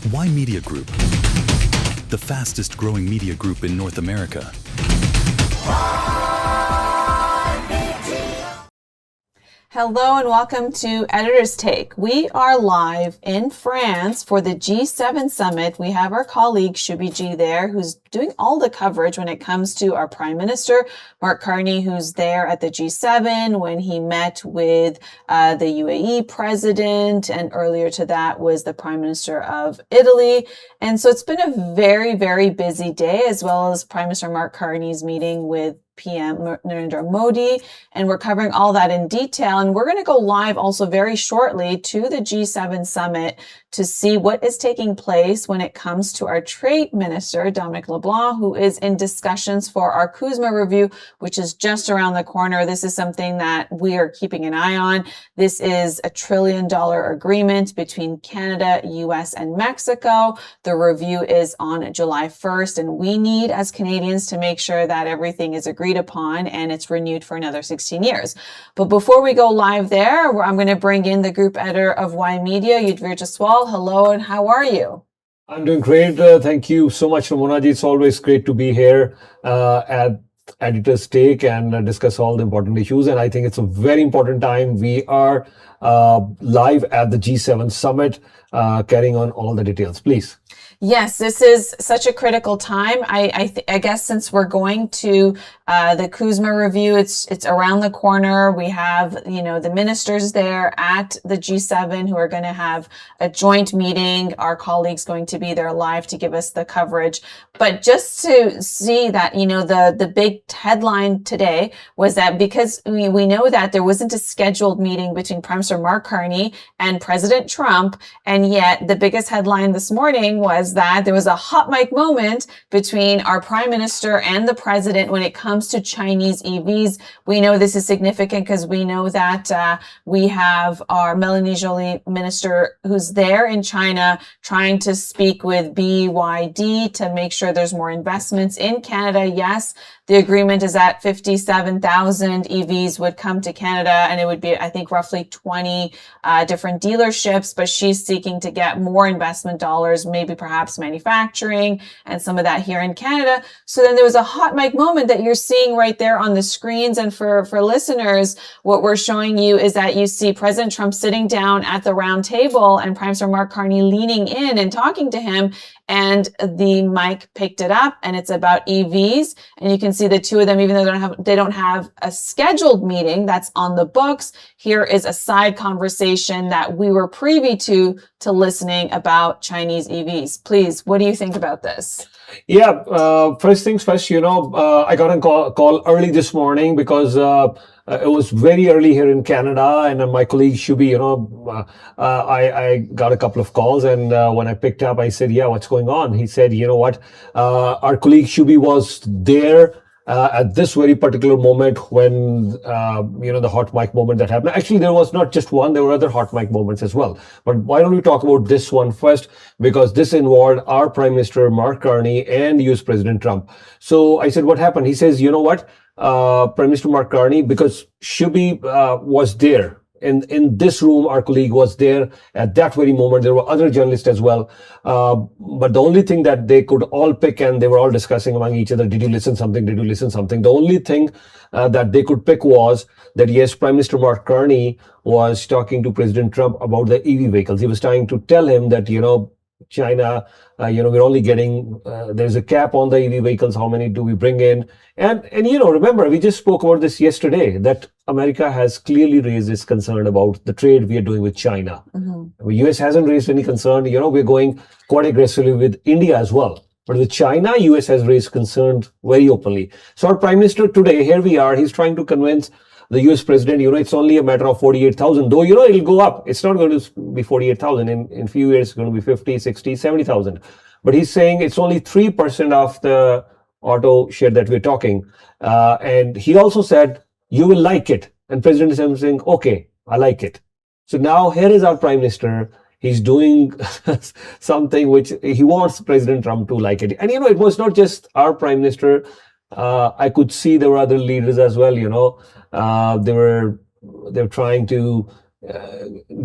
Why Media Group? The fastest growing media group in North America. Hello and welcome to Editor's Take. We are live in France for the G7 summit. We have our colleague Shubi G there, who's doing all the coverage when it comes to our Prime Minister, Mark Carney, who's there at the G7 when he met with the UAE president, and earlier to that was the Prime Minister of Italy. And so it's been a very, very busy day, as well as Prime Minister Mark Carney's meeting with PM Narendra Modi, and we're covering all that in detail. And we're going to go live also very shortly to the G7 summit to see what is taking place when it comes to our trade minister, Dominic LeBlanc, who is in discussions for our CUSMA review, which is just around the corner. This is something that we are keeping an eye on. This is $1 trillion agreement between Canada, US, and Mexico. The review is on July 1st, and we need, as Canadians, to make sure that everything is agreed upon and it's renewed for another 16 years. But before we go live there, I'm going to bring in the group editor of Y Media, Yudhvir Jaswal. Hello, and how are you? I'm doing great. Thank you so much, Ramonaji. It's always great to be here at Editor's Take and discuss all the important issues. And I think it's a very important time. We are live at the G7 summit, carrying on all the details. Please. Yes, this is such a critical time. I guess since we're going to the CUSMA review, it's around the corner. We have, the ministers there at the G7 who are going to have a joint meeting. Our colleagues going to be there live to give us the coverage. But just to see that, the big headline today was that because we know that there wasn't a scheduled meeting between Prime Minister Mark Carney and President Trump, and yet the biggest headline this morning was that there was a hot mic moment between our Prime Minister and the President when it comes to Chinese EVs. We know this is significant because we know that we have our Melanie Joly minister who's there in China trying to speak with BYD to make sure there's more investments in Canada. Yes, the agreement is that 57,000 EVs would come to Canada, and it would be, I think, roughly 20 different dealerships, but she's seeking to get more investment dollars, maybe perhaps manufacturing and some of that here in Canada. So then there was a hot mic moment that you're seeing right there on the screens. And for listeners, what we're showing you is that you see President Trump sitting down at the round table and Prime Minister Mark Carney leaning in and talking to him. And the mic picked it up, and it's about EVs. And you can see the two of them, even though they don't have a scheduled meeting that's on the books. Here is a side conversation that we were privy to listening about Chinese EVs. Please, what do you think about this? Yeah, first things first, I got a call early this morning because it was very early here in Canada, and my colleague Shubi, I got a couple of calls, and when I picked up, I said, yeah, what's going on? He said, you know what, our colleague Shubi was there at this very particular moment when, the hot mic moment that happened. Actually, there was not just one, there were other hot mic moments as well. But why don't we talk about this one first? Because this involved our Prime Minister, Mark Carney, and US President Trump. So I said, what happened? He says, you know what, Prime Minister Mark Carney, because Shubi was there. In this room, our colleague was there at that very moment. There were other journalists as well. But the only thing that they could all pick, and they were all discussing among each other, did you listen something? Did you listen something? The only thing that they could pick was that, yes, Prime Minister Mark Carney was talking to President Trump about the EV vehicles. He was trying to tell him that, China, we're only getting, there's a cap on the EV vehicles. How many do we bring in? And remember, we just spoke about this yesterday, that America has clearly raised its concern about the trade we are doing with China. Mm-hmm. The US hasn't raised any concern. We're going quite aggressively with India as well. But with China, US has raised concerns very openly. So our Prime Minister today, here we are, he's trying to convince the US president, it's only a matter of 48,000, though, it'll go up. It's not going to be 48,000. In a few years, it's going to be 50, 60, 70,000. But he's saying it's only 3% of the auto share that we're talking. And he also said, you will like it. And President is saying, okay, I like it. So now here is our Prime Minister. He's doing something which he wants President Trump to like it. And, it was not just our Prime Minister. I could see there were other leaders as well, they were trying to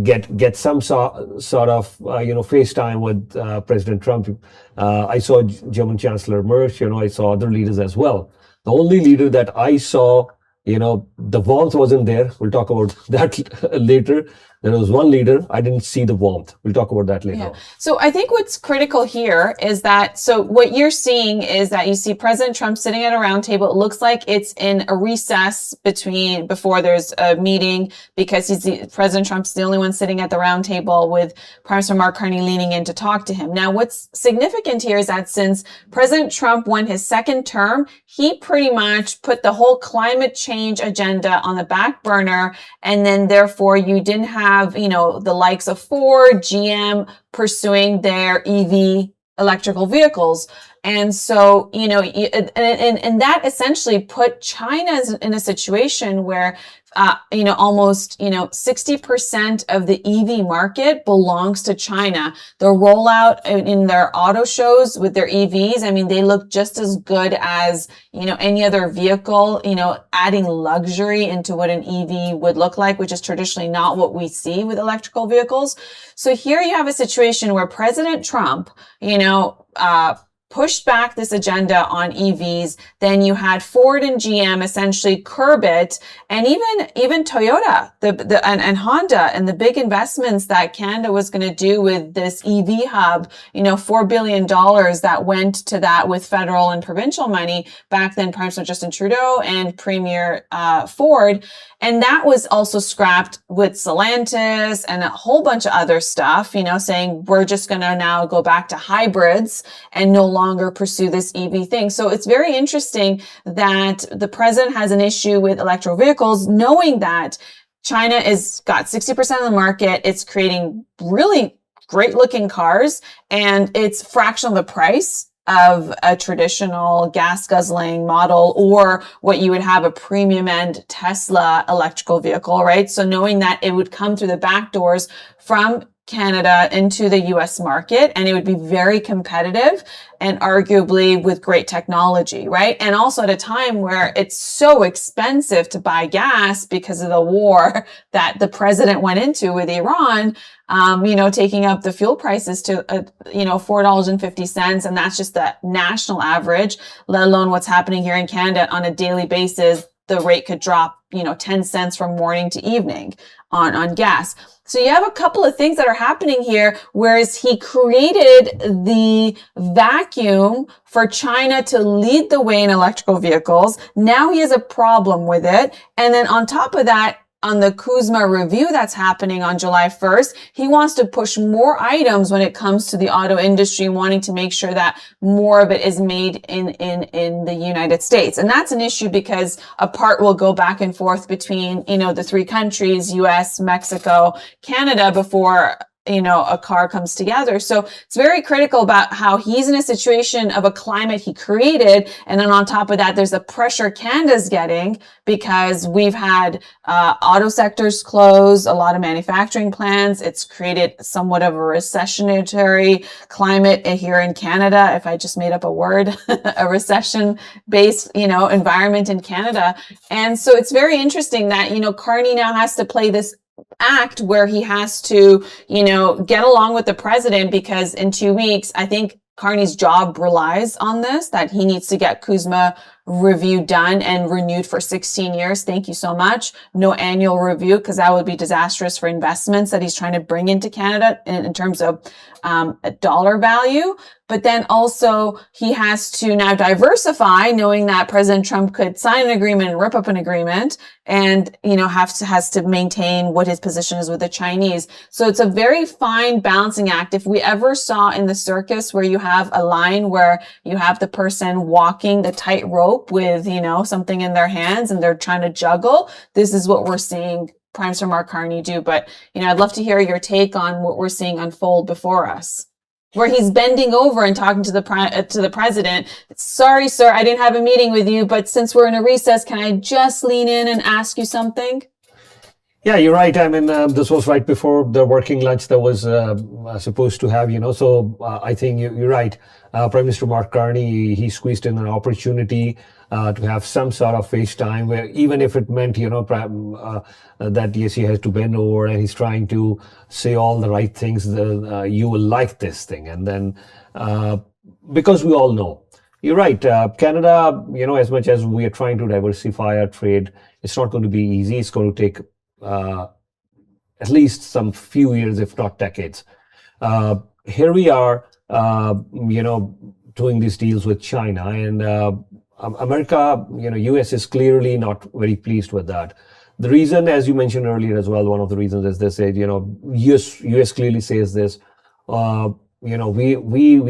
get some sort of FaceTime with President Trump. I saw German Chancellor Merz. I saw other leaders as well. The only leader that I saw, the warmth wasn't there. We'll talk about that later. There was one leader, I didn't see the warmth. We'll talk about that later on. So I think what's critical here is that, so what you're seeing is that you see President Trump sitting at a round table. It looks like it's in a recess before there's a meeting, because President Trump's the only one sitting at the round table with Prime Minister Mark Carney leaning in to talk to him. Now, what's significant here is that since President Trump won his second term, he pretty much put the whole climate change agenda on the back burner. And then therefore you didn't have, the likes of Ford, GM pursuing their EV electrical vehicles. And so, and that essentially put China in a situation where, almost, 60% of the EV market belongs to China. The rollout in their auto shows with their EVs, they look just as good as, any other vehicle, adding luxury into what an EV would look like, which is traditionally not what we see with electrical vehicles. So here you have a situation where President Trump, pushed back this agenda on EVs. Then you had Ford and GM essentially curb it, and even Toyota, and Honda, and the big investments that Canada was going to do with this EV hub. $4 billion that went to that with federal and provincial money. Back then, Prime Minister Justin Trudeau and Premier Ford. And that was also scrapped with Stellantis and a whole bunch of other stuff, saying we're just going to now go back to hybrids and no longer pursue this EV thing. So it's very interesting that the president has an issue with electric vehicles, knowing that China got 60% of the market. It's creating really great looking cars, and it's fractional the price of a traditional gas guzzling model, or what you would have a premium end Tesla electrical vehicle, right? So knowing that it would come through the back doors from Canada into the US market, and it would be very competitive and arguably with great technology, right? And also at a time where it's so expensive to buy gas because of the war that the president went into with Iran, taking up the fuel prices to, $4.50. And that's just the national average, let alone what's happening here in Canada on a daily basis. The rate could drop, 10 cents from morning to evening on gas. So you have a couple of things that are happening here, whereas he created the vacuum for China to lead the way in electrical vehicles. Now he has a problem with it. And then on top of that, on the CUSMA review that's happening on July 1st, he wants to push more items when it comes to the auto industry, wanting to make sure that more of it is made in the United States. And that's an issue because a part will go back and forth between, the three countries, US, Mexico, Canada, before a car comes together. So it's very critical about how he's in a situation of a climate he created. And then on top of that, there's the pressure Canada's getting because we've had auto sectors close, a lot of manufacturing plants. It's created somewhat of a recessionary climate here in Canada. If I just made up a word, a recession-based, environment in Canada. And so it's very interesting that, Carney now has to play this act where he has to, get along with the president, because in 2 weeks, I think Carney's job relies on this, that he needs to get CUSMA review done and renewed for 16 years. Thank you so much. No annual review, because that would be disastrous for investments that he's trying to bring into Canada in terms of a dollar value. But then also he has to now diversify, knowing that President Trump could sign an agreement and rip up an agreement, and has to maintain what his position is with the Chinese. So it's a very fine balancing act. If we ever saw in the circus where you have a line where you have the person walking the tightrope with something in their hands and they're trying to juggle, this is what we're seeing Prime Minister Mark Carney do. But I'd love to hear your take on what we're seeing unfold before us, where he's bending over and talking to the president. Sorry, sir, I didn't have a meeting with you, but since we're in a recess, can I just lean in and ask you something? Yeah, you're right. I mean, this was right before the working lunch that was supposed to have, So I think you're right. Prime Minister Mark Carney, he squeezed in an opportunity to have some sort of FaceTime where even if it meant, that yes, he has to bend over and he's trying to say all the right things, you will like this thing. And then because we all know, you're right. Canada, as much as we are trying to diversify our trade, it's not going to be easy. It's going to take at least some few years, if not decades. Here we are, doing these deals with China, and America, US is clearly not very pleased with that. The reason, as you mentioned earlier as well, one of the reasons is they said, US clearly says this. We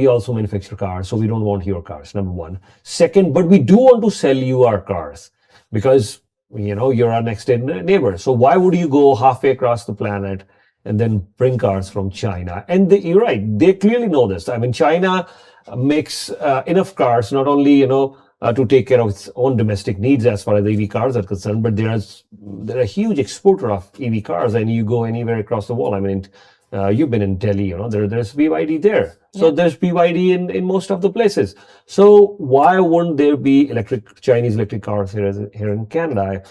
also manufacture cars, so we don't want your cars, number one. Second, but we do want to sell you our cars because you're our next neighbor. So why would you go halfway across the planet and then bring cars from China? And you're right, they clearly know this. I mean, China makes enough cars, not only, to take care of its own domestic needs as far as EV cars are concerned, but they're a huge exporter of EV cars, and you go anywhere across the world. I mean, you've been in Delhi, there's BYD there. So there's BYD in most of the places. So why wouldn't there be Chinese electric cars here in Canada?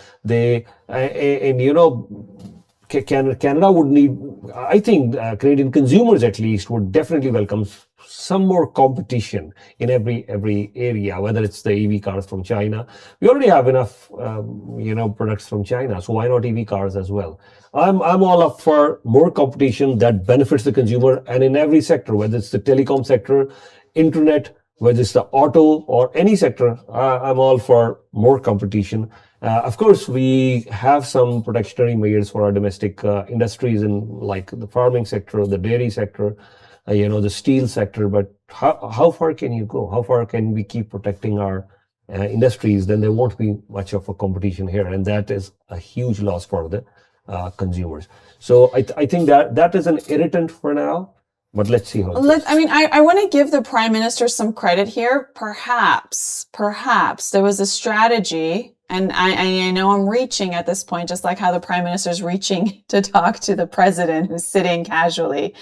Canada would need, I think, Canadian consumers at least would definitely welcome some more competition in every area, whether it's the EV cars from China. We already have enough, products from China, so why not EV cars as well? I'm all up for more competition that benefits the consumer, and in every sector, whether it's the telecom sector, internet, whether it's the auto or any sector, I'm all for more competition. Of course, we have some protectionary measures for our domestic industries in like the farming sector, the dairy sector, the steel sector. But how far can you go? How far can we keep protecting our industries? Then there won't be much of a competition here, and that is a huge loss for the consumers. So I think that is an irritant for now. But let's see how it goes. I want to give the Prime Minister some credit here. Perhaps there was a strategy, and I know I'm reaching at this point, just like how the Prime Minister is reaching to talk to the President who's sitting casually,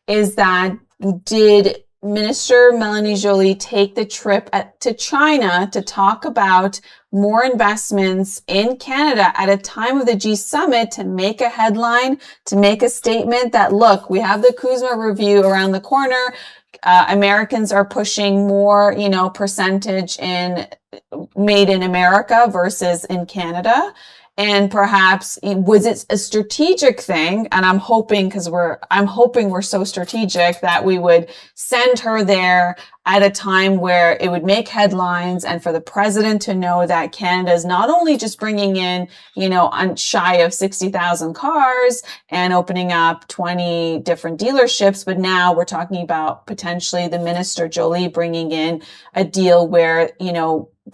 is that did Minister Melanie Joly take the trip to China to talk about more investments in Canada at a time of the G Summit to make a headline, to make a statement that, look, we have the CUSMA review around the corner. Americans are pushing more, percentage in made in America versus in Canada. And perhaps was it a strategic thing? And I'm hoping we're so strategic that we would send her there at a time where it would make headlines, and for the president to know that Canada is not only just bringing in, shy of 60,000 cars and opening up 20 different dealerships, but now we're talking about potentially the Minister Joly bringing in a deal where,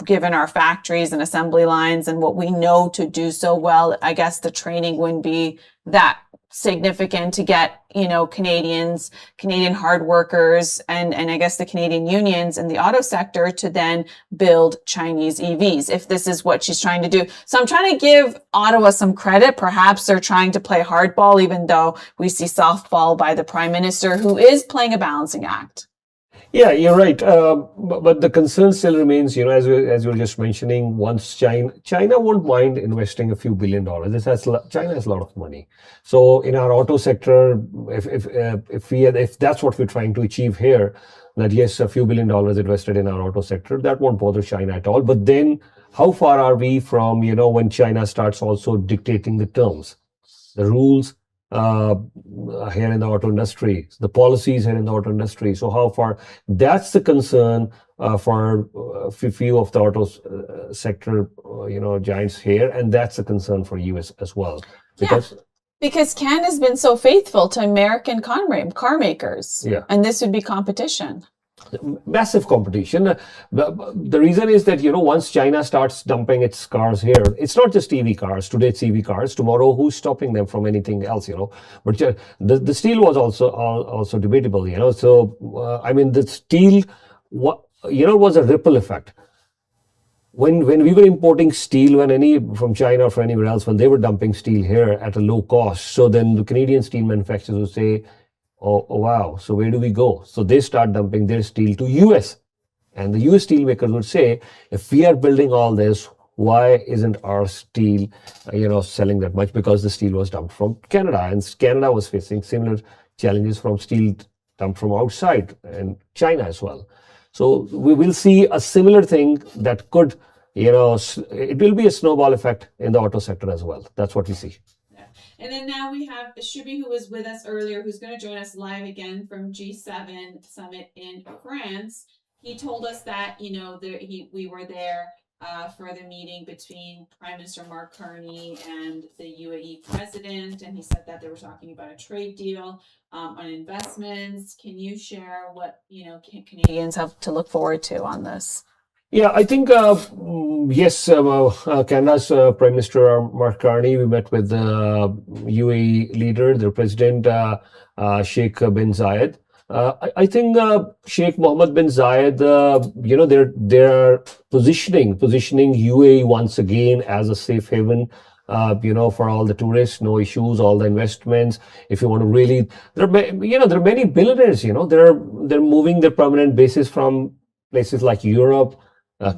given our factories and assembly lines and what we know to do so well, I guess the training wouldn't be that significant to get, Canadian hard workers and I guess the Canadian unions in the auto sector to then build Chinese EVs, if this is what she's trying to do. So I'm trying to give Ottawa some credit. Perhaps they're trying to play hardball, even though we see softball by the Prime Minister, who is playing a balancing act. Yeah, you're right. But the concern still remains, as you were just mentioning, once China won't mind investing a few $1 billion. China has a lot of money. So in our auto sector, if that's what we're trying to achieve here, that yes, a few $1 billion invested in our auto sector, that won't bother China at all. But then how far are we from, when China starts also dictating the terms, the rules, here in the auto industry, the policies here in the auto industry? So how far? That's the concern for a few of the auto sector, giants here, and that's a concern for US as well. Because Canada's been so faithful to American car makers, and this would be competition. Massive competition. The reason is that, once China starts dumping its cars here, it's not just EV cars. Today it's EV cars. Tomorrow, who's stopping them from anything else, But the steel was also debatable, So, the steel, was a ripple effect. when we were importing steel, when any from China or from anywhere else, when they were dumping steel here at a low cost, so then the Canadian steel manufacturers would say, oh wow, so where do we go? So they start dumping their steel to US. And the US steel makers would say, if we are building all this, why isn't our steel, selling that much? Because the steel was dumped from Canada, and Canada was facing similar challenges from steel dumped from outside and China as well. So we will see a similar thing that could, it will be a snowball effect in the auto sector as well. That's what we see. Yeah. And then now we have Shubi, who was with us earlier, who's going to join us live again from G7 Summit in France. He told us that, we were there for the meeting between Prime Minister Mark Carney and the UAE president, and he said that they were talking about a trade deal on investments. Can you share what Canadians have to look forward to on this? Yeah, I think yes. Canada's Prime Minister Mark Carney. We met with the UAE leader, their president Sheikh bin Zayed. I think Sheikh Mohammed bin Zayed, they're positioning UAE once again as a safe haven, for all the tourists, no issues, all the investments. If you want to really, there are many billionaires, they're moving their permanent bases from places like Europe,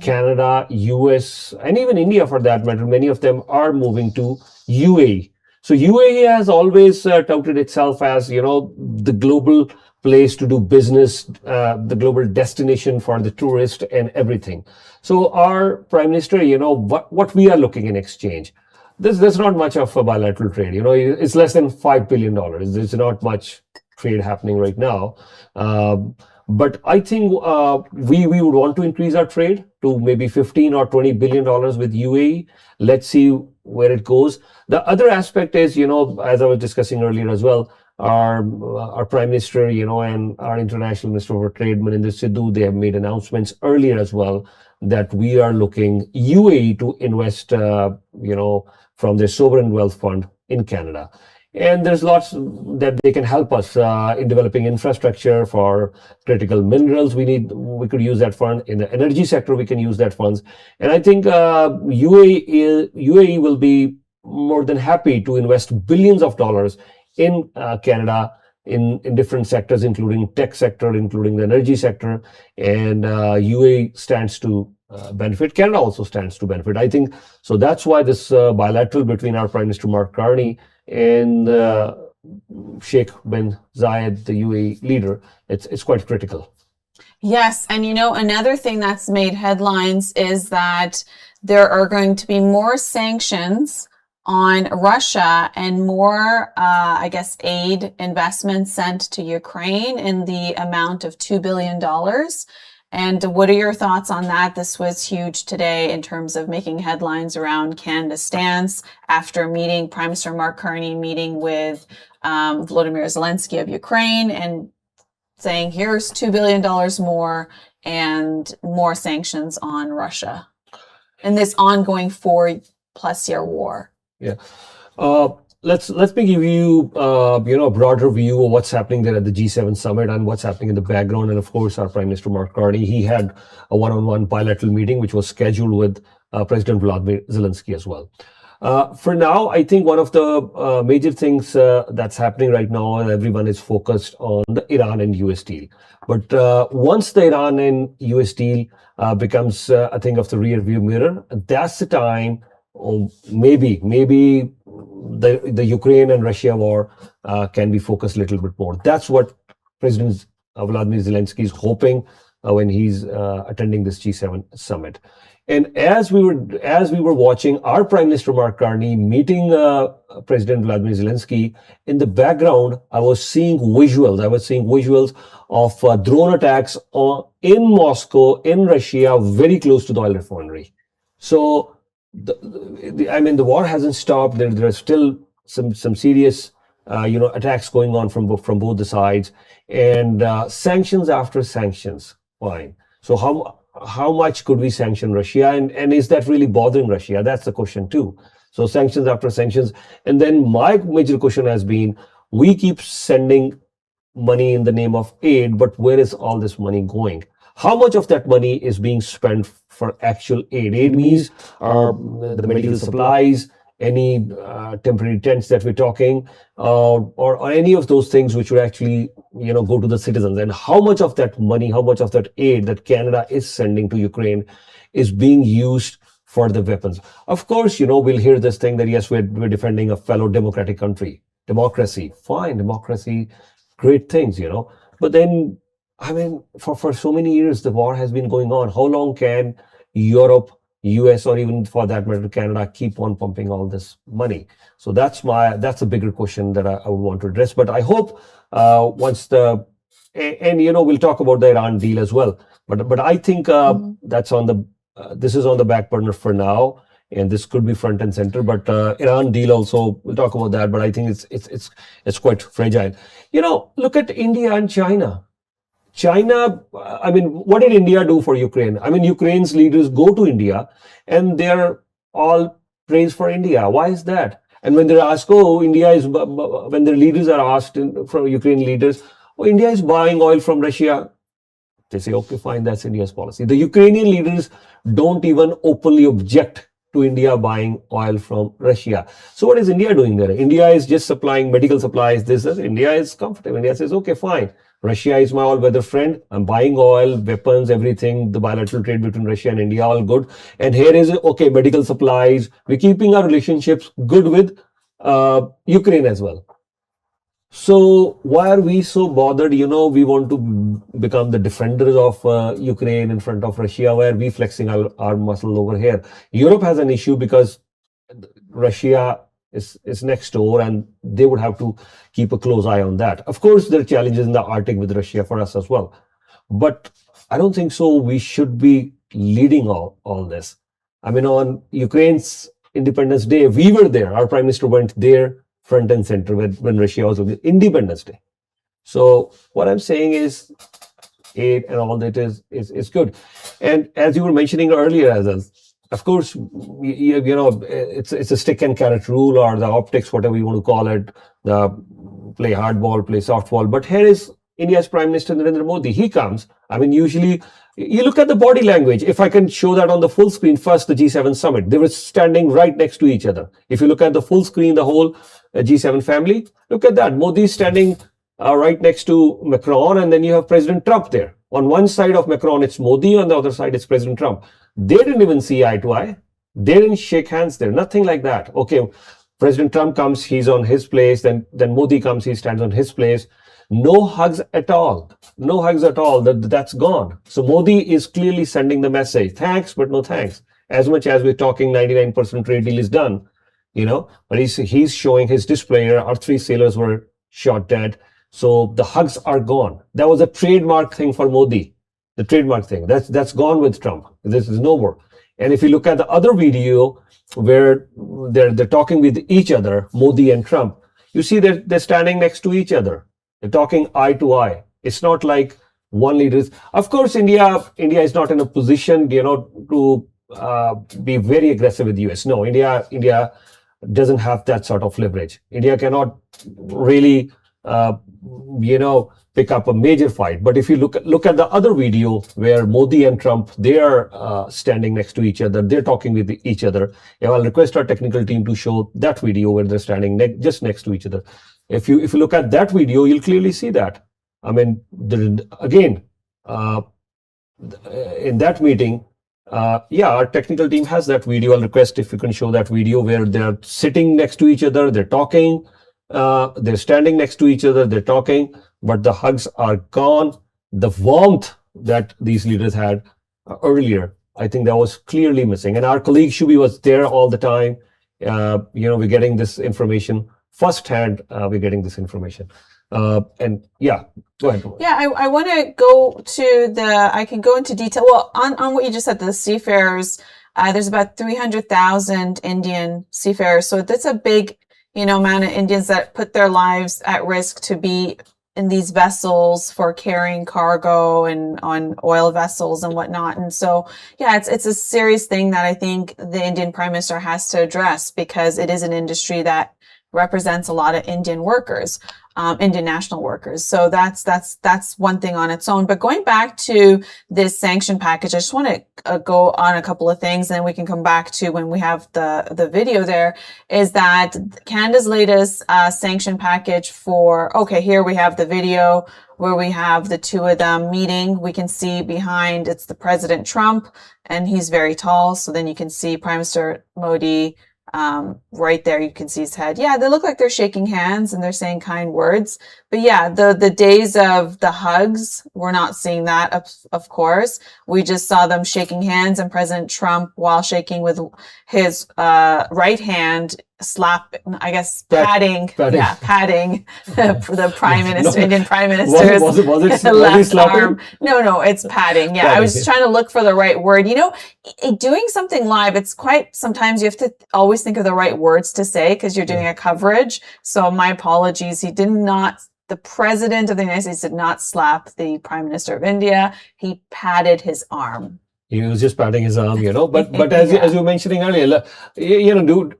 Canada, US, and even India for that matter. Many of them are moving to UAE. So UAE has always touted itself as, the global place to do business, the global destination for the tourist and everything. So our Prime Minister, what we are looking in exchange, there's not much of a bilateral trade. It's less than $5 billion. There's not much trade happening right now. But I think we would want to increase our trade to maybe $15 or $20 billion with UAE. Let's see where it goes. The other aspect is, as I was discussing earlier as well, our Prime Minister, and our International Minister for Trade, Maninder Sidhu, they have made announcements earlier as well that we are looking UAE to invest, from their sovereign wealth fund in Canada. And there's lots that they can help us in developing infrastructure for critical minerals. We could use that fund. In the energy sector, we can use that funds. And I think UAE will be more than happy to invest billions of dollars in Canada in different sectors, including tech sector, including the energy sector. And UAE stands to benefit. Canada also stands to benefit. I think so. That's why this bilateral between our Prime Minister Mark Carney and Sheikh bin Zayed, the UAE leader, it's quite critical. Yes, and another thing that's made headlines is that there are going to be more sanctions on Russia and more, aid investments sent to Ukraine in the amount of $2 billion. And what are your thoughts on that? This was huge today in terms of making headlines around Canada's stance after Prime Minister Mark Carney meeting with Volodymyr Zelensky of Ukraine and saying, here's $2 billion more and more sanctions on Russia in this ongoing 4+ year war. Yeah. Let me give you, a broader view of what's happening there at the G7 summit and what's happening in the background. And of course, our Prime Minister Mark Carney, he had a one-on-one bilateral meeting, which was scheduled with President Volodymyr Zelensky as well. For now, I think one of the major things that's happening right now, and everyone is focused on the Iran and US deal. But once the Iran and US deal becomes a thing of the rear view mirror, that's the time, maybe the Ukraine and Russia war can be focused a little bit more. That's what President Volodymyr Zelensky is hoping when he's attending this G7 summit. And as we were watching our Prime Minister Mark Carney meeting President Volodymyr Zelensky, in the background, I was seeing visuals of drone attacks in Moscow, in Russia, very close to the oil refinery. So, the war hasn't stopped. There are still some serious, attacks going on from both the sides, and sanctions after sanctions. Fine. So how much could we sanction Russia, and is that really bothering Russia? That's the question too. So sanctions after sanctions, and then my major question has been: we keep sending money in the name of aid, but where is all this money going? How much of that money is being spent for actual aid? Aid means the medical supplies, any temporary tents that we're talking, or any of those things which would actually, go to the citizens. And how much of that money, how much of that aid that Canada is sending to Ukraine is being used for the weapons? Of course, we'll hear this thing that yes, we're defending a fellow democratic country. Democracy, fine, democracy, great things, But then, I mean, for so many years, the war has been going on. How long can Europe, US, or even for that matter, Canada, keep on pumping all this money? So that's a bigger question that I would want to address. But I hope once we'll talk about the Iran deal as well. But I think this is on the back burner for now, and this could be front and center. But Iran deal also, we'll talk about that. But I think it's quite fragile. Look at India and China. China, I mean, what did India do for Ukraine? I mean, Ukraine's leaders go to India and they're all praised for India. Why is that? And when they're asked, when their leaders are asked from Ukrainian leaders, India is buying oil from Russia, they say, okay, fine, that's India's policy. The Ukrainian leaders don't even openly object to India buying oil from Russia. So what is India doing there? India is just supplying medical supplies. India is comfortable. India says, okay, fine. Russia is my all-weather friend. I'm buying oil, weapons, everything, the bilateral trade between Russia and India, all good. And here is, okay, medical supplies. We're keeping our relationships good with Ukraine as well. So why are we so bothered? We want to become the defenders of Ukraine in front of Russia. Why are we flexing our muscle over here? Europe has an issue because Russia is next door and they would have to keep a close eye on that. Of course, there are challenges in the Arctic with Russia for us as well. But I don't think so. We should be leading all this. I mean, on Ukraine's Independence Day, we were there. Our Prime Minister went there front and center when Russia was on Independence Day. So what I'm saying is aid and all that is good. And as you were mentioning earlier, of course, it's a stick and carrot rule, or the optics, whatever you want to call it, the play hardball, play softball. But here is India's Prime Minister Narendra Modi. He comes. I mean, usually you look at the body language. If I can show that on the full screen, first the G7 summit, they were standing right next to each other. If you look at the full screen, the whole G7 family, look at that. Modi is standing right next to Macron, and then you have President Trump there. On one side of Macron, it's Modi. On the other side, it's President Trump. They didn't even see eye to eye. They didn't shake hands there. Nothing like that. Okay, President Trump comes, he's on his place. Then Modi comes, he stands on his place. No hugs at all. No hugs at all. That's gone. So Modi is clearly sending the message. Thanks, but no thanks. As much as we're talking 99% trade deal is done, but he's showing his display here. Our 3 sailors were shot dead. So the hugs are gone. That was a trademark thing for Modi. The trademark thing. That's gone with Trump. This is no more. And if you look at the other video where they're talking with each other, Modi and Trump, you see that they're standing next to each other. They're talking eye to eye. It's not like one leader is. Of course, India is not in a position, to be very aggressive with the US. No, India doesn't have that sort of leverage. India cannot really, pick up a major fight. But if you look at the other video where Modi and Trump, they are standing next to each other, they're talking with each other. I'll request our technical team to show that video where they're standing just next to each other. If you look at that video, you'll clearly see that. I mean, again, in that meeting, our technical team has that video. I'll request if you can show that video where they're sitting next to each other, they're talking, they're standing next to each other, they're talking, but the hugs are gone. The warmth that these leaders had earlier, I think that was clearly missing. And our colleague Shubi was there all the time. We're getting this information firsthand. We're getting this information. Go ahead. Yeah, I want to go to I can go into detail. Well, on what you just said, the seafarers, there's about 300,000 Indian seafarers. So that's a big, amount of Indians that put their lives at risk to be in these vessels for carrying cargo and on oil vessels and whatnot. And so, it's a serious thing that I think the Indian Prime Minister has to address, because it is an industry that represents a lot of Indian workers, Indian national workers. So that's one thing on its own. But going back to this sanction package, I just want to go on a couple of things, and then we can come back to when we have the video there, is that Canada's latest sanction package for, okay, here we have the video where we have the two of them meeting. We can see behind, it's the President Trump, and he's very tall. So then you can see Prime Minister Modi right there. You can see his head. Yeah, they look like they're shaking hands and they're saying kind words. But yeah, the days of the hugs, we're not seeing that, of course. We just saw them shaking hands, and President Trump, while shaking with his right hand, patting the Prime Minister, Indian Prime Minister's left arm. No, it's patting. Yeah, I was trying to look for the right word. You know, doing something live, it's quite, sometimes you have to always think of the right words to say because you're doing a coverage. So my apologies. The President of the United States did not slap the Prime Minister of India. He patted his arm. He was just patting his arm, But as you were mentioning earlier, dude,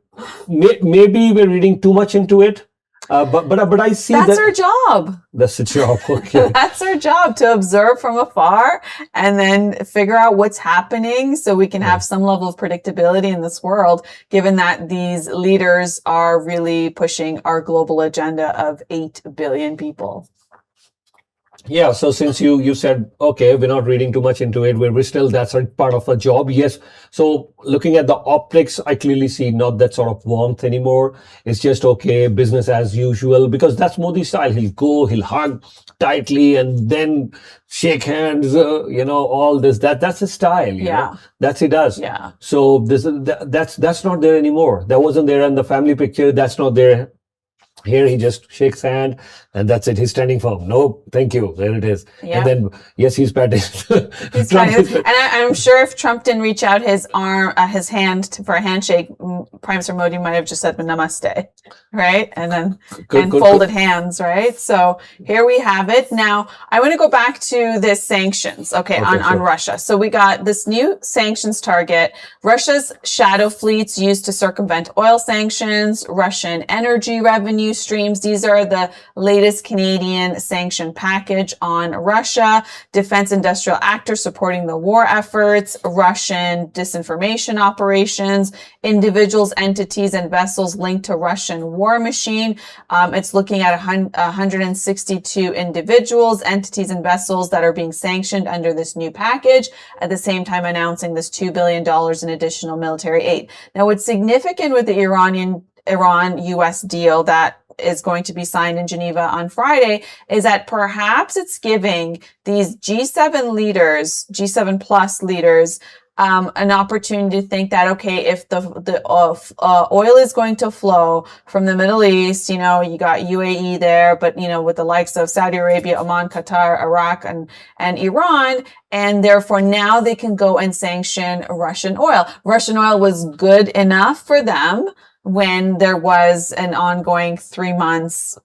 maybe we're reading too much into it. But I see that's our job. That's the job. Okay. That's our job, to observe from afar and then figure out what's happening so we can have some level of predictability in this world, given that these leaders are really pushing our global agenda of 8 billion people. Yeah, so since you said, okay, we're not reading too much into it, we're still, that's a part of a job. Yes. So looking at the optics, I clearly see not that sort of warmth anymore. It's just, okay, business as usual, because that's Modi style. He'll hug tightly and then shake hands, all this, that's his style. You know? That's he does. Yeah. So that's not there anymore. That wasn't there in the family picture. That's not there. Here he just shakes hand and that's it. He's standing firm. No, thank you. There it is. Yeah. And then, yes, he's patting. And I'm sure if Trump didn't reach out his hand for a handshake, Prime Minister Modi might have just said namaste, right? And then folded hands, right? So here we have it. Now, I want to go back to this sanctions, on Russia. So we got this new sanctions target. Russia's shadow fleets used to circumvent oil sanctions, Russian energy revenue streams. These are the latest Canadian sanction package on Russia. Defense industrial actors supporting the war efforts, Russian disinformation operations, individuals, entities, and vessels linked to Russian war machine. It's looking at 162 individuals, entities, and vessels that are being sanctioned under this new package, at the same time announcing this $2 billion in additional military aid. Now, what's significant with the Iran-US deal that is going to be signed in Geneva on Friday is that perhaps it's giving these G7 leaders, G7 plus leaders, an opportunity to think that, okay, if the oil is going to flow from the Middle East, you got UAE there, but, with the likes of Saudi Arabia, Oman, Qatar, Iraq, and Iran, and therefore now they can go and sanction Russian oil. Russian oil was good enough for them when there was an ongoing 3 months,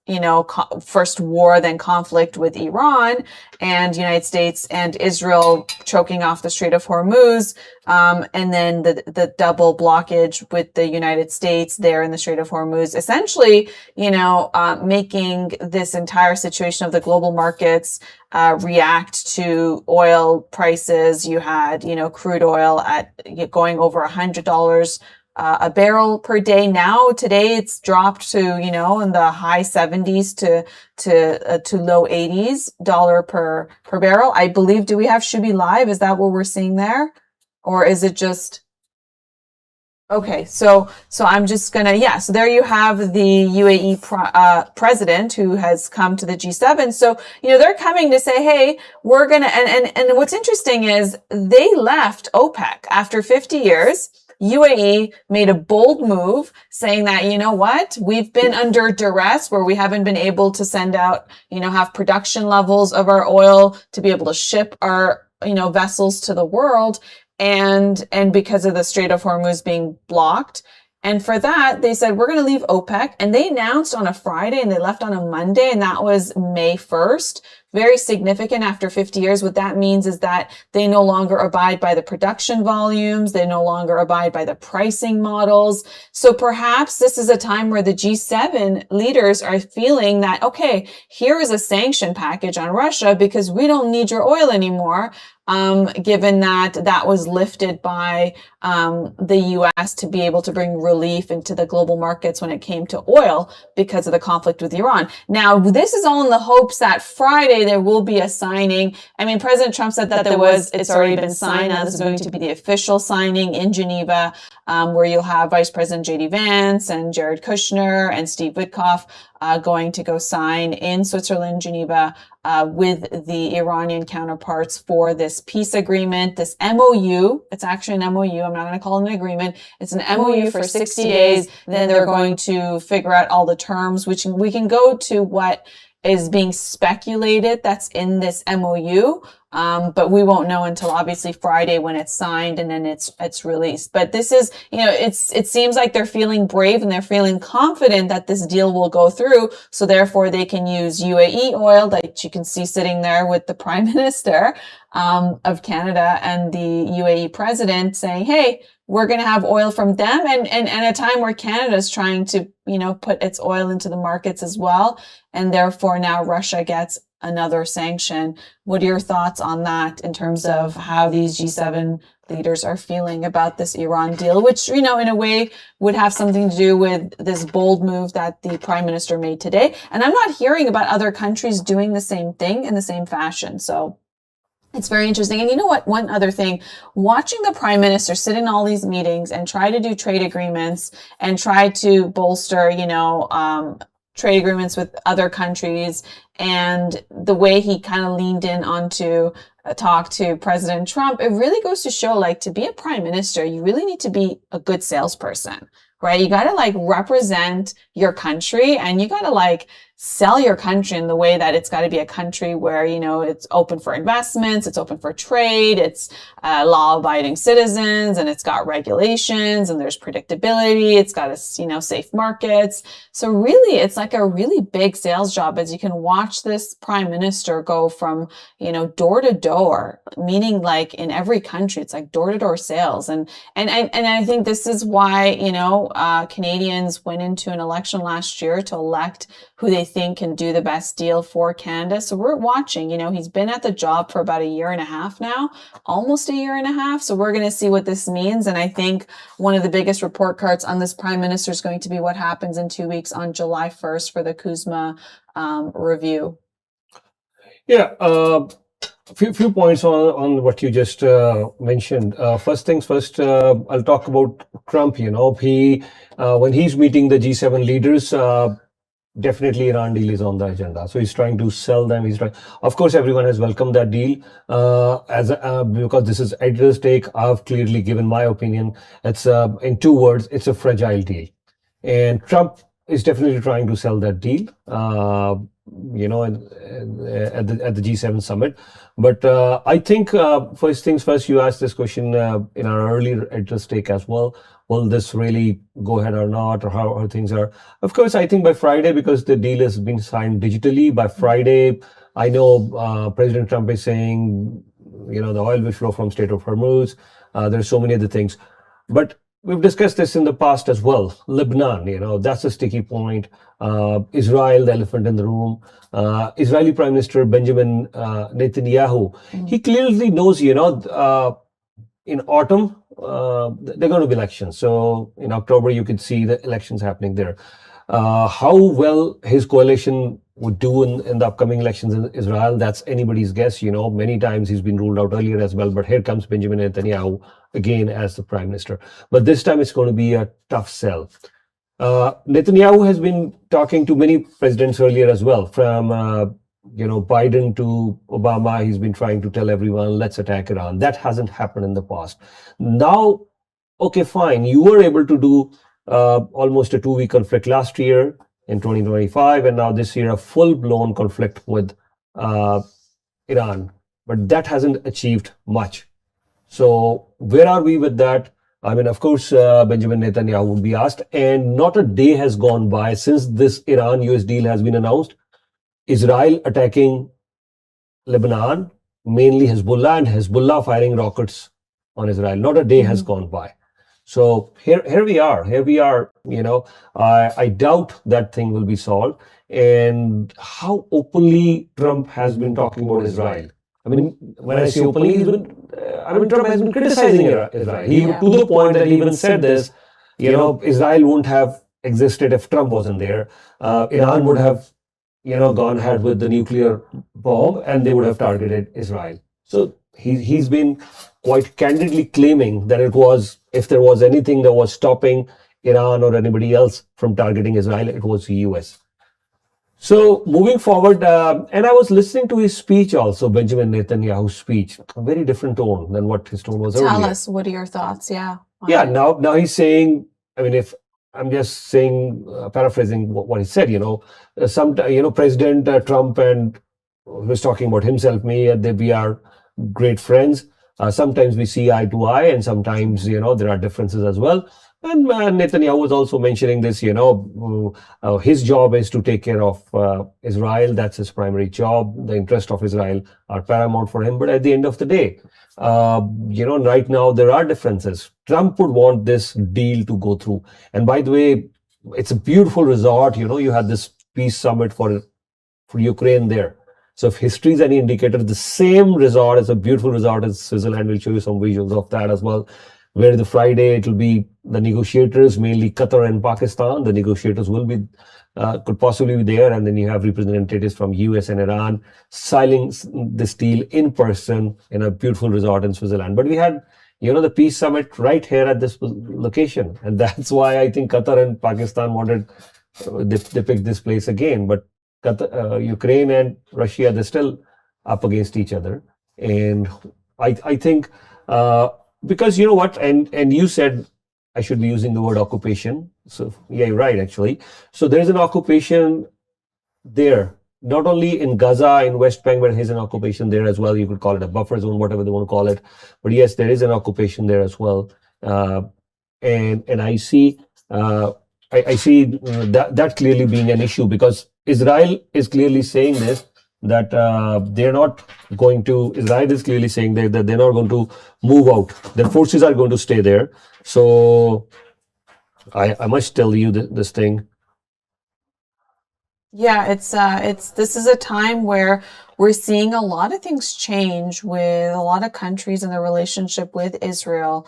first war, then conflict with Iran and United States and Israel choking off the Strait of Hormuz, and then the double blockage with the United States there in the Strait of Hormuz, essentially, making this entire situation of the global markets react to oil prices. You had, crude oil going over $100 a barrel per day. Now, today it's dropped to, in the high 70s to low 80s per barrel. I believe, do we have Shubi live? Is that what we're seeing there? Or is it just, okay. So I'm just gonna, so there you have the UAE president who has come to the G7. So, they're coming to say, hey, we're gonna, and what's interesting is they left OPEC after 50 years. UAE made a bold move saying that, we've been under duress where we haven't been able to send out, have production levels of our oil to be able to ship our, vessels to the world. And because of the Strait of Hormuz being blocked. And for that, they said, we're going to leave OPEC. And they announced on a Friday and they left on a Monday. And that was May 1st. very significant after 50 years. What that means is that they no longer abide by the production volumes. They no longer abide by the pricing models. So perhaps this is a time where the G7 leaders are feeling that, okay, here is a sanction package on Russia because we don't need your oil anymore. Given that that was lifted by the U.S. to be able to bring relief into the global markets when it came to oil because of the conflict with Iran. Now, this is all in the hopes that Friday there will be a signing. I mean, President Trump said that it's already been signed. Now, this is going to be the official signing in Geneva, where you'll have Vice President J.D. Vance and Jared Kushner and Steve Witkoff going to go sign in Switzerland, Geneva, with the Iranian counterparts for this peace agreement, this MOU. It's actually an MOU. I'm not going to call it an agreement. It's an MOU for 60 days. Then they're going to figure out all the terms, which we can go to what is being speculated that's in this MOU. But we won't know until obviously Friday when it's signed and then it's released. But this is, it seems like they're feeling brave and they're feeling confident that this deal will go through. So therefore they can use UAE oil that you can see sitting there with the Prime Minister, of Canada and the UAE president saying, hey, we're going to have oil from them. And a time where Canada is trying to, put its oil into the markets as well. And therefore now Russia gets another sanction. What are your thoughts on that in terms of how these G7 leaders are feeling about this Iran deal, which, in a way would have something to do with this bold move that the Prime Minister made today? And I'm not hearing about other countries doing the same thing in the same fashion. So it's very interesting. And you know what? One other thing, watching the Prime Minister sit in all these meetings and try to do trade agreements and try to bolster, trade agreements with other countries, and the way he kind of leaned in onto talk to President Trump, it really goes to show, to be a prime minister, you really need to be a good salesperson, right? You got to represent your country, and you got to sell your country in the way that it's got to be a country where, it's open for investments, it's open for trade, it's law-abiding citizens, and it's got regulations, and there's predictability, it's got safe markets. So really, it's a really big sales job as you can watch this prime minister go from, door to door, meaning in every country, it's door to door sales. And I think this is why, Canadians went into an election last year to elect who they think can do the best deal for Canada. So we're watching, he's been at the job for about a year and a half now, almost a year and a half. So we're going to see what this means. And I think one of the biggest report cards on this prime minister is going to be what happens in 2 weeks on July 1st for the CUSMA review. Yeah. Few points on what you just mentioned. First things first, I'll talk about Trump. He when he's meeting the G7 leaders, definitely Iran deal is on the agenda. So he's trying to sell them. Of course, everyone has welcomed that deal because this is editor's take. I've clearly given my opinion. It's in 2 words, it's a fragile deal, and Trump is definitely trying to sell that deal. At the G7 summit. But I think first things first, you asked this question in our earlier editor's take as well. Will this really go ahead or not, or how things are? Of course, I think by Friday, because the deal has been signed digitally, by Friday, I know President Trump is saying, the oil will flow from Strait of Hormuz. There's so many other things. But we've discussed this in the past as well. Lebanon, that's a sticky point. Israel, the elephant in the room. Israeli Prime Minister Benjamin Netanyahu, he clearly knows, in autumn, there are going to be elections. So in October, you could see the elections happening there. How well his coalition would do in the upcoming elections in Israel, that's anybody's guess. Many times he's been ruled out earlier as well, but here comes Benjamin Netanyahu again as the prime minister. But this time it's going to be a tough sell. Netanyahu has been talking to many presidents earlier as well, from Biden to Obama. He's been trying to tell everyone, let's attack Iran. That hasn't happened in the past. Now, okay, fine. You were able to do almost a 2-week conflict last year in 2025, and now this year a full-blown conflict with Iran. But that hasn't achieved much. So where are we with that? I mean, of course, Benjamin Netanyahu would be asked, and not a day has gone by since this Iran-US deal has been announced. Israel attacking Lebanon, mainly Hezbollah, and Hezbollah firing rockets on Israel. Not a day has gone by. So here we are. Here we are. I doubt that thing will be solved. And how openly Trump has been talking about Israel. I mean, when I say openly, Trump has been criticizing Israel. He to the point that he even said this. Israel wouldn't have existed if Trump wasn't there. Iran would have, gone ahead with the nuclear bomb, and they would have targeted Israel. So he's been quite candidly claiming that if there was anything that was stopping Iran or anybody else from targeting Israel, it was the US. So moving forward, and I was listening to his speech also, Benjamin Netanyahu's speech, a very different tone than what his tone was earlier. Tell us, what are your thoughts? Yeah. Yeah, now he's saying, if I'm just saying, paraphrasing what he said, President Trump, and he was talking about himself, we are great friends. Sometimes we see eye to eye, and sometimes, there are differences as well. And Netanyahu was also mentioning this, his job is to take care of Israel. That's his primary job. The interest of Israel are paramount for him. But at the end of the day, right now there are differences. Trump would want this deal to go through. And by the way, it's a beautiful resort. You had this peace summit for Ukraine there. So if history is any indicator, the same resort is a beautiful resort in Switzerland. We'll show you some visuals of that as well. Where the Friday, it will be the negotiators, mainly Qatar and Pakistan. The negotiators will be, could possibly be there. And then you have representatives from US and Iran signing this deal in person in a beautiful resort in Switzerland. But we had, the peace summit right here at this location. And that's why I think Qatar and Pakistan wanted, they picked this place again. But Ukraine and Russia, they're still up against each other. And I think, because you know what, and you said I should be using the word occupation. So yeah, you're right, actually. So there is an occupation there, not only in Gaza, in West Bank, but there's an occupation there as well. You could call it a buffer zone, whatever they want to call it. But yes, there is an occupation there as well. And I see that clearly being an issue, because Israel is clearly saying this, that they're not going to, Israel is clearly saying that they're not going to move out. Their forces are going to stay there. So I must tell you this thing. Yeah, this is a time where we're seeing a lot of things change with a lot of countries in their relationship with Israel,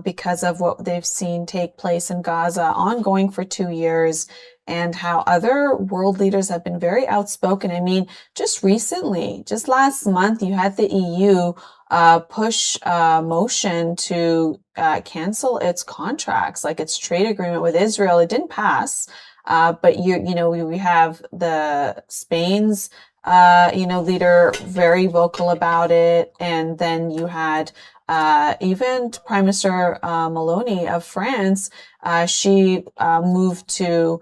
because of what they've seen take place in Gaza, ongoing for 2 years, and how other world leaders have been very outspoken. I mean, just recently, just last month, you had the EU push a motion to cancel its contracts, like its trade agreement with Israel. It didn't pass, but we have the Spain's leader very vocal about it, and then you had even Prime Minister Meloni of France. She moved to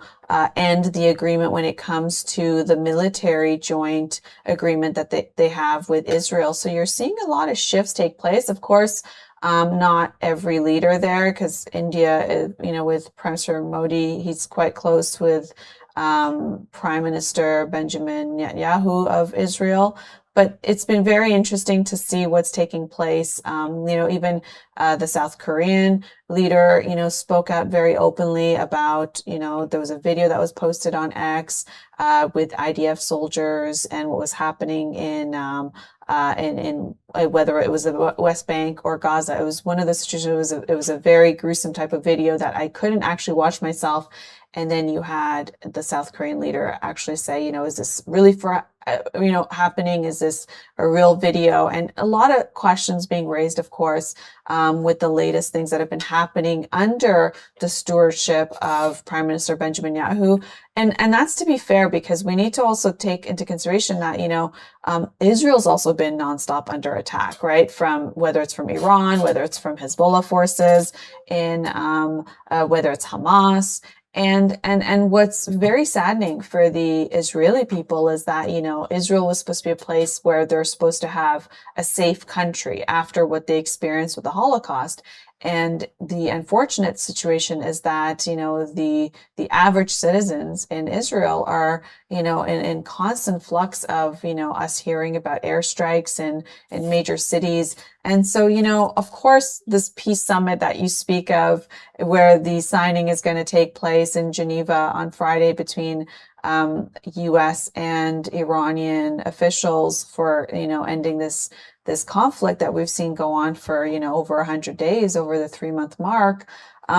end the agreement when it comes to the military joint agreement that they have with Israel. So you're seeing a lot of shifts take place. Of course, not every leader there, because India, with Prime Minister Modi, he's quite close with Prime Minister Benjamin Netanyahu of Israel. But it's been very interesting to see what's taking place. Even the South Korean leader, spoke out very openly about, there was a video that was posted on X with IDF soldiers and what was happening in whether it was the West Bank or Gaza. It was one of the situations. It was a very gruesome type of video that I couldn't actually watch myself. And then you had the South Korean leader actually say, is this really happening? Is this a real video? And a lot of questions being raised, of course, with the latest things that have been happening under the stewardship of Prime Minister Benjamin Netanyahu. And that's to be fair, because we need to also take into consideration that, Israel's also been nonstop under attack, right? From whether it's from Iran, whether it's from Hezbollah forces, whether it's Hamas. And what's very saddening for the Israeli people is that, Israel was supposed to be a place where they're supposed to have a safe country after what they experienced with the Holocaust. And the unfortunate situation is that, the average citizens in Israel are, in constant flux of, us hearing about airstrikes in major cities. And so, of course, this peace summit that you speak of, where the signing is going to take place in Geneva on Friday between U.S. and Iranian officials for, ending this conflict that we've seen go on for, over 100 days, over the 3-month mark.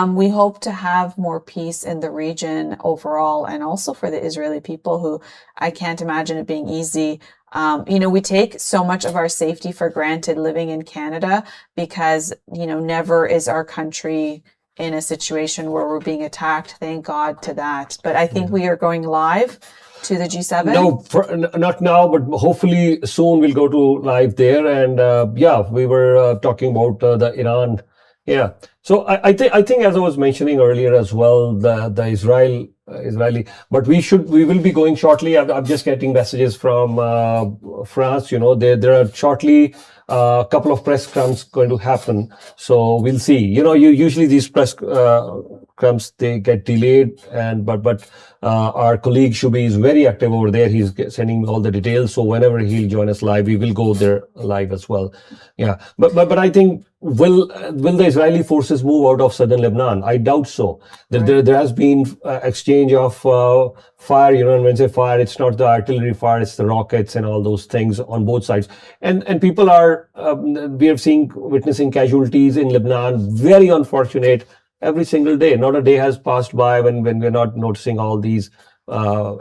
We hope to have more peace in the region overall, and also for the Israeli people, who I can't imagine it being easy. We take so much of our safety for granted living in Canada, because, never is our country in a situation where we're being attacked. Thank God to that. But I think we are going live to the G7. No, not now, but hopefully soon we'll go to live there. And we were talking about the Iran. Yeah. So I think as I was mentioning earlier as well, the Israeli, but we will be going shortly. I'm just getting messages from France. There are shortly a couple of press scrums going to happen. So we'll see. Usually these press scrums, they get delayed, but our colleague Shubi is very active over there. He's sending all the details. So whenever he'll join us live, we will go there live as well. Yeah. But I think, will the Israeli forces move out of southern Lebanon? I doubt so. There has been exchange of fire, and when I say fire, it's not the artillery fire, it's the rockets and all those things on both sides. And people are, we are witnessing casualties in Lebanon, very unfortunate, every single day. Not a day has passed by when we're not noticing all these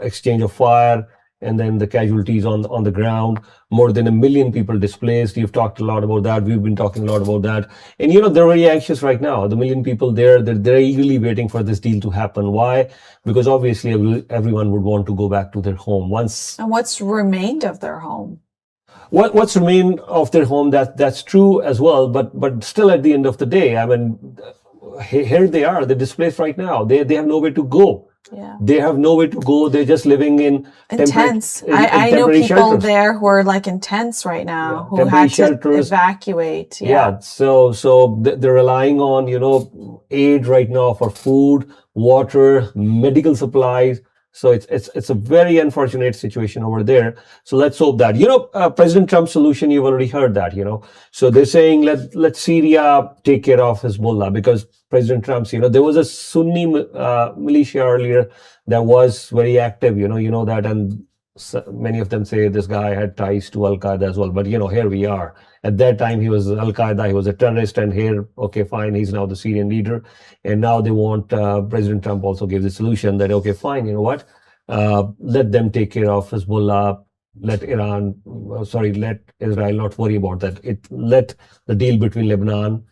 exchange of fire, and then the casualties on the ground. More than 1 million people displaced. You've talked a lot about that. We've been talking a lot about that. And, they're very anxious right now. The 1 million people there, they're eagerly waiting for this deal to happen. Why? Because obviously everyone would want to go back to their home. And what's remained of their home? What's remained of their home, that's true as well. But still, at the end of the day, I mean, here they are. They're displaced right now. They have nowhere to go. Yeah. They have nowhere to go. They're just living in tents. I know people shelters there who are like in tents right now, Yeah, who had shelters. to evacuate. Yeah. So they're relying on, aid right now for food, water, medical supplies. So it's a very unfortunate situation over there. So let's hope that, President Trump's solution, you've already heard that, So they're saying, let Syria take care of Hezbollah, because President Trump's, there was a Sunni militia earlier that was very active, that, and many of them say this guy had ties to Al-Qaeda as well. But, here we are. At that time, he was Al-Qaeda, he was a terrorist, and here, okay, fine, he's now the Syrian leader. And now they want, President Trump also gave the solution that, okay, fine, you know what? Let them take care of Hezbollah, let Israel not worry about that. Let the deal between Lebanon,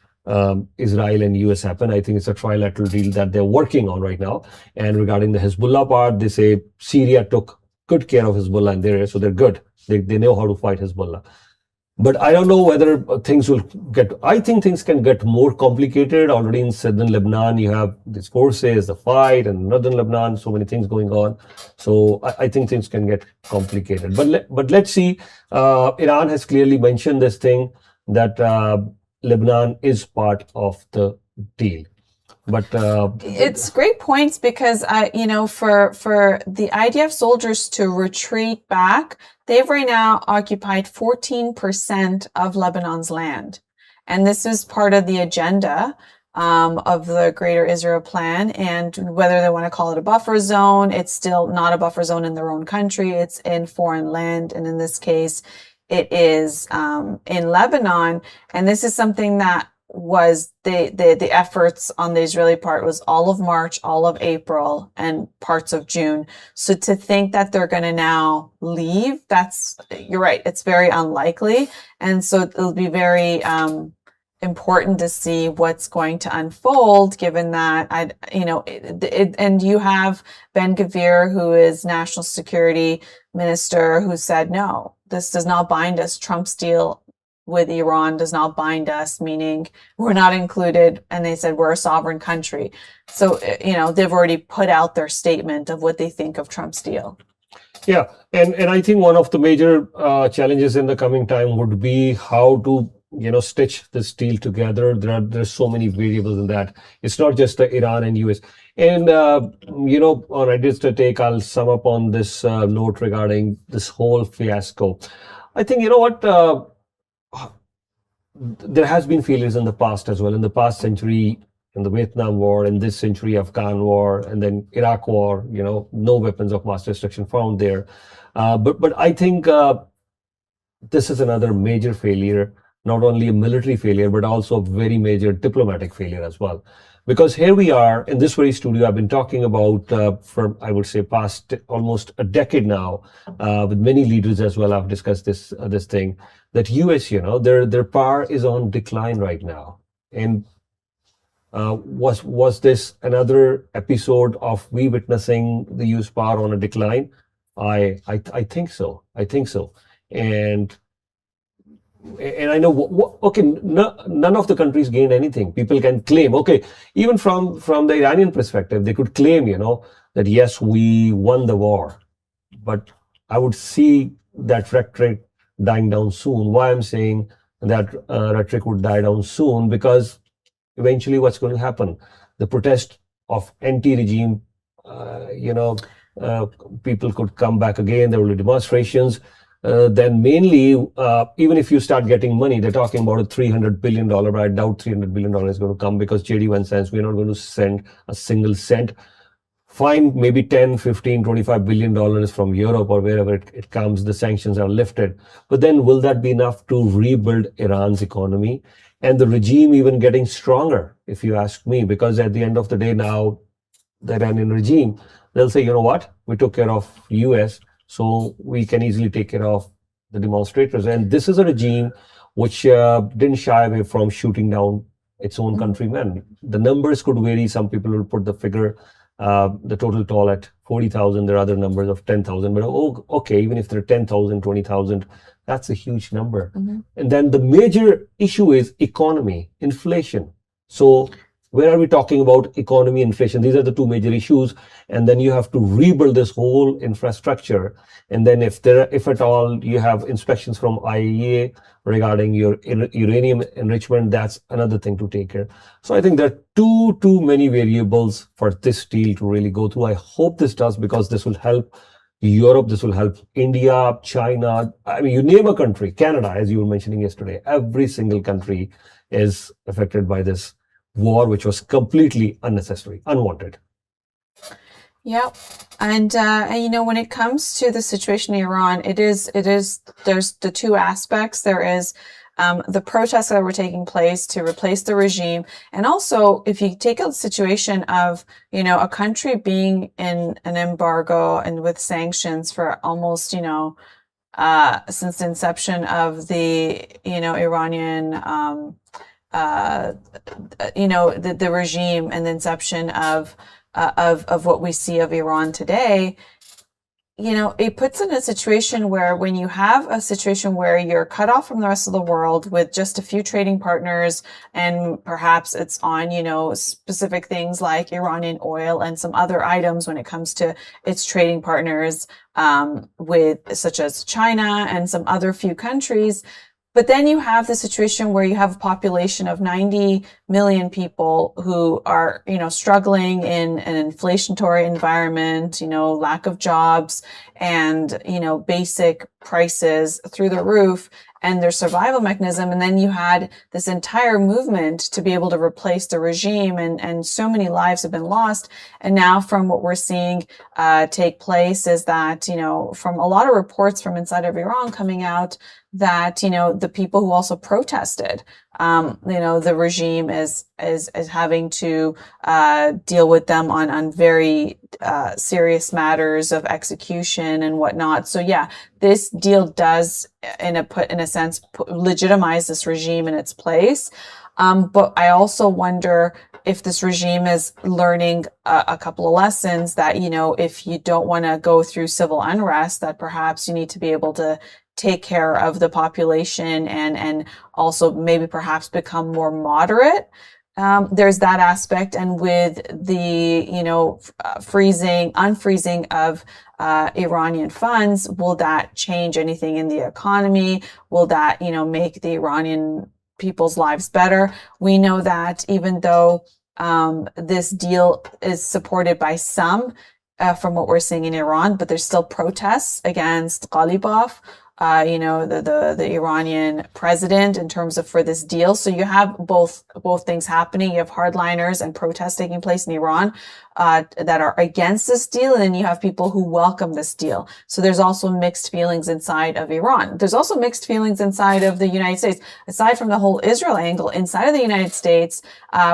Israel and US happen. I think it's a trilateral deal that they're working on right now. And regarding the Hezbollah part, they say Syria took good care of Hezbollah in their area, so they're good. They know how to fight Hezbollah. But I don't know whether things will I think things can get more complicated. Already in southern Lebanon, you have these forces, the fight, and northern Lebanon, so many things going on. So I think things can get complicated. But let's see. Iran has clearly mentioned this thing that Lebanon is part of the deal. But it's great points, because for the IDF soldiers to retreat back, they've right now occupied 14% of Lebanon's land, and this is part of the agenda of the Greater Israel Plan. And whether they want to call it a buffer zone, it's still not a buffer zone in their own country. It's in foreign land, and in this case, it is in Lebanon. And this is something that was the efforts on the Israeli part was all of March, all of April, and parts of June. So to think that they're going to now leave, you're right, it's very unlikely. And so it'll be very important to see what's going to unfold, given that and you have Ben-Gvir, who is National Security Minister, who said, no, this does not bind us. Trump's deal with Iran does not bind us, meaning we're not included. And they said we're a sovereign country. So, they've already put out their statement of what they think of Trump's deal. Yeah. And I think one of the major challenges in the coming time would be how to stitch this deal together. There's so many variables in that. It's not just the Iran and US. And on a just take, I'll sum up on this note regarding this whole fiasco. I think there has been failures in the past as well. In the past century, in the Vietnam War, in this century, Afghan War, and then Iraq War. No weapons of mass destruction found there. But I think this is another major failure, not only a military failure, but also a very major diplomatic failure as well. Because here we are in this very studio, I've been talking about for, I would say, past almost a decade now, with many leaders as well. I've discussed this thing, that US, their power is on decline right now. And was this another episode of we witnessing the US power on a decline? I think so. I think so. And I know, okay, none of the countries gained anything. People can claim, okay, even from the Iranian perspective, they could claim, that yes, we won the war. But I would see that rhetoric dying down soon. Why I'm saying that rhetoric would die down soon? Because eventually what's going to happen? The protest of anti-regime, people could come back again. There will be demonstrations. Then mainly, even if you start getting money, they're talking about a $300 billion, but I doubt $300 billion is going to come, because JD Vance says we're not going to send a single cent. Fine, maybe 10, 15, $25 billion from Europe or wherever it comes, the sanctions are lifted. But then will that be enough to rebuild Iran's economy and the regime even getting stronger, if you ask me? Because at the end of the day now, the Iranian regime, they'll say, you know what, we took care of US, so we can easily take care of the demonstrators. And this is a regime which didn't shy away from shooting down its own countrymen. The numbers could vary. Some people will put the figure, the total toll at 40,000. There are other numbers of 10,000. But okay, even if there are 10,000, 20,000, that's a huge number. And then the major issue is economy, inflation. So where are we talking about economy, inflation? These are the two major issues. And then you have to rebuild this whole infrastructure. And then if at all you have inspections from IAEA regarding your uranium enrichment, that's another thing to take care. So I think there are too many variables for this deal to really go through. I hope this does, because this will help Europe, this will help India, China. I mean, you name a country, Canada, as you were mentioning yesterday, every single country is affected by this war, which was completely unnecessary, unwanted. Yeah. And when it comes to the situation in Iran, there's the two aspects. There is the protests that were taking place to replace the regime. And also, if you take a situation of, a country being in an embargo and with sanctions for almost, since the inception of the, Iranian, the regime and the inception of what we see of Iran today, it puts in a situation where when you have a situation where you're cut off from the rest of the world with just a few trading partners, and perhaps it's on, specific things like Iranian oil and some other items when it comes to its trading partners, with such as China and some other few countries. But then you have the situation where you have a population of 90 million people who are, struggling in an inflationary environment, lack of jobs and, basic prices through the roof and their survival mechanism. And then you had this entire movement to be able to replace the regime, and so many lives have been lost. And now from what we're seeing take place is that, from a lot of reports from inside of Iran coming out, that, the people who also protested, the regime is having to deal with them on very serious matters of execution and whatnot. So yeah, this deal does, in a sense, legitimize this regime in its place. But I also wonder if this regime is learning a couple of lessons that, if you don't want to go through civil unrest, that perhaps you need to be able to take care of the population and also maybe perhaps become more moderate. There's that aspect. And with the, unfreezing of Iranian funds, will that change anything in the economy? Will that, make the Iranian people's lives better. We know that even though this deal is supported by some, from what we're seeing in Iran, but there's still protests against Ghalibaf, the Iranian president, in terms of for this deal. So you have both things happening. You have hardliners and protests taking place in Iran that are against this deal, and then you have people who welcome this deal. So there's also mixed feelings inside of Iran. There's also mixed feelings inside of the United States. Aside from the whole Israel angle, inside of the United States,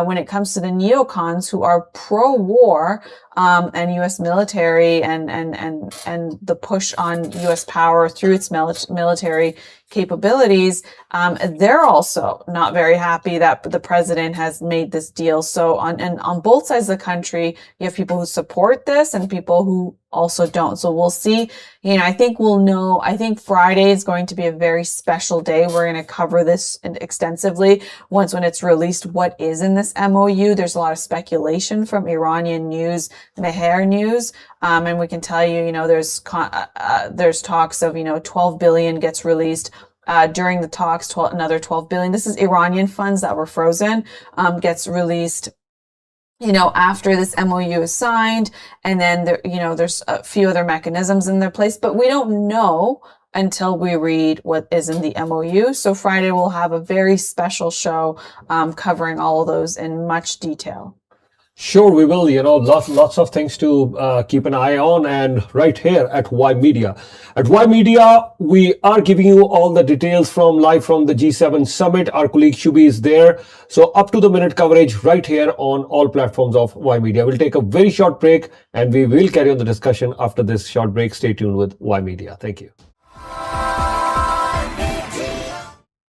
when it comes to the neocons who are pro-war, and U.S. military and the push on U.S. power through its military capabilities, they're also not very happy that the president has made this deal. So on both sides of the country, you have people who support this and people who also don't. So we'll see. I think we'll know. I think Friday is going to be a very special day. We're going to cover this extensively when it's released what is in this MOU. There's a lot of speculation from Iranian news, Meher News, and we can tell you, there's talks of 12 billion gets released. During the talks, another 12 billion. This is Iranian funds that were frozen, gets released after this MOU is signed, and then there's a few other mechanisms in their place, but we don't know until we read what is in the MOU. So Friday we'll have a very special show covering all of those in much detail. Sure, we will. Lots of things to keep an eye on, and right here at Y Media. At Y Media, we are giving you all the details live from the G7 summit. Our colleague Shubi is there. So up to the minute coverage right here on all platforms of Y Media. We'll take a very short break and we will carry on the discussion after this short break. Stay tuned with Y Media. Thank you.